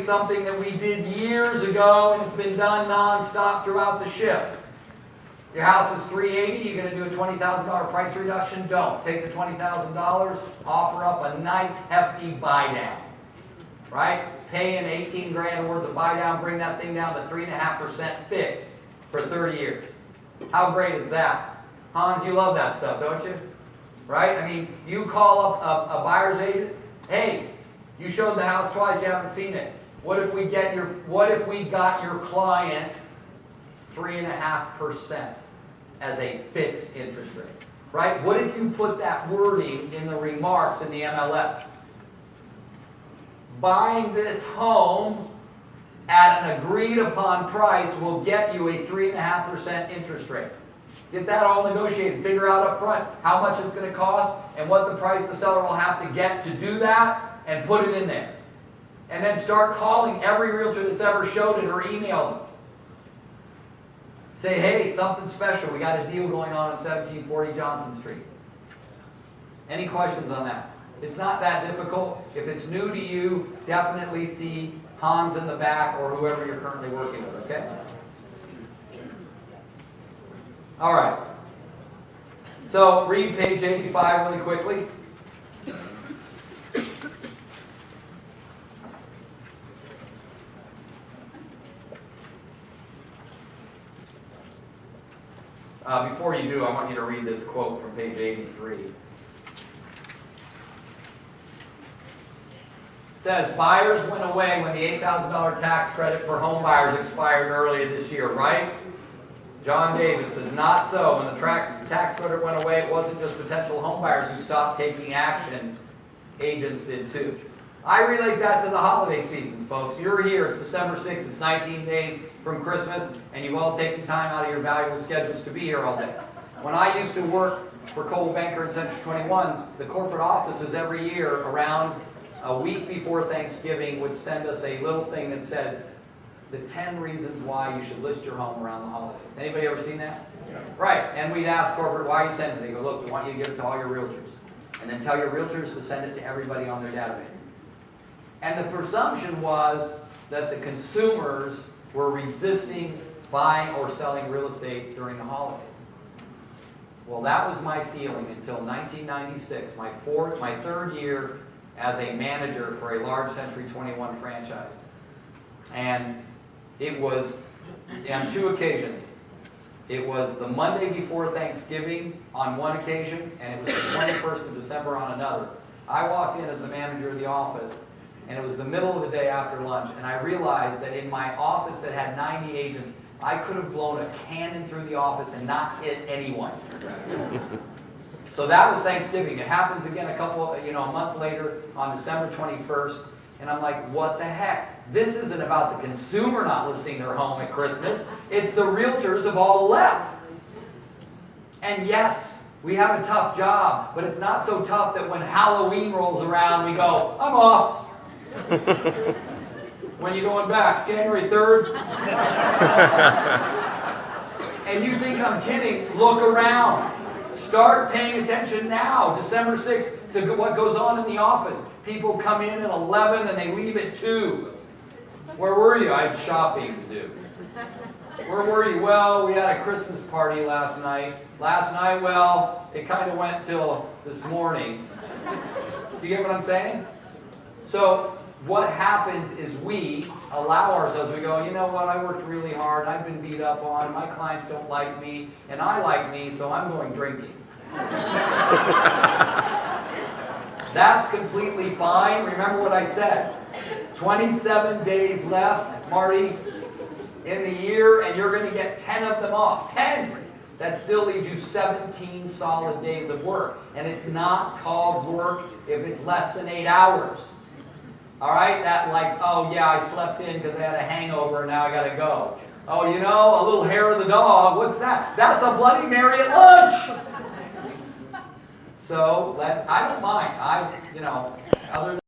something that we did years ago, and it's been done non-stop throughout the shift. Your house is $380,000, you're going to do a $20,000 price reduction? Don't. Take the $20,000, offer up a nice hefty buy down. Right? Pay an 18 grand worth of buy down, bring that thing down to 3.5% fixed for 30 years. How great is that? Hans, you love that stuff, don't you? Right? I mean, you call up a buyer's agent, hey, you showed the house twice, you haven't seen it. What if we got your client 3.5% as a fixed interest rate? Right? What if you put that wording in the remarks in the MLS? Buying this home at an agreed upon price will get you a 3.5% interest rate. Get that all negotiated. Figure out up front how much it's going to cost and what the price the seller will have to get to do that, and put it in there. And then start calling every realtor that's ever showed it or emailed them. Say, hey, something special. We got a deal going on 1740 Johnson Street. Any questions on that? It's not that difficult. If it's new to you, definitely see Hans in the back or whoever you're currently working with, okay? All right. So read page 85 really quickly. Before you do, I want you to read this quote from page 83. It says, buyers went away when the $8,000 tax credit for home buyers expired earlier this year, right? John Davis says, not so. When the tax credit went away, it wasn't just potential home buyers who stopped taking action. Agents did too. I relate that to the holiday season, folks. You're here. It's December 6th. It's 19 days from Christmas, and you've all taken time out of your valuable schedules to be here all day. When I used to work for Coldwell Banker and Century 21, the corporate offices every year around a week before Thanksgiving would send us a little thing that said, the 10 reasons why you should list your home around the holidays. Anybody ever seen that? Yeah. Right. And we'd ask corporate, why are you sending it? They go, look, we want you to give it to all your realtors. And then tell your realtors to send it to everybody on their database. And the presumption was that the consumers were resisting buying or selling real estate during the holidays. Well, that was my feeling until 1996, my third year as a manager for a large Century 21 franchise. And it was on two occasions. It was the Monday before Thanksgiving on one occasion, and it was the 21st of December on another. I walked in as the manager of the office, and it was the middle of the day after lunch, and I realized that in my office that had 90 agents, I could have blown a cannon through the office and not hit anyone. So that was Thanksgiving. It happens again a month later on December 21st, and I'm like, what the heck? This isn't about the consumer not listing their home at Christmas. It's the realtors have all left. And yes, we have a tough job, but it's not so tough that when Halloween rolls around, we go, I'm off. When you going back? January 3rd? And you think I'm kidding? Look around. Start paying attention now, December 6th, to what goes on in the office. People come in at 11 and they leave at 2. Where were you? I had shopping to do. Where were you? Well, we had a Christmas party last night. Well, it kind of went till this morning. Do you get what I'm saying? So what happens is we allow ourselves, we go, you know what, I worked really hard, I've been beat up on, my clients don't like me, and I like me, so I'm going drinking. That's completely fine. Remember what I said. 27 days left, Marty, in the year, and you're going to get 10 of them off. 10! That still leaves you 17 solid days of work. And it's not called work if it's less than 8 hours. All right? That like, oh yeah, I slept in because I had a hangover and now I got to go. Oh, you know, a little hair of the dog. What's that? That's a Bloody Mary at lunch! So, I don't mind. Other than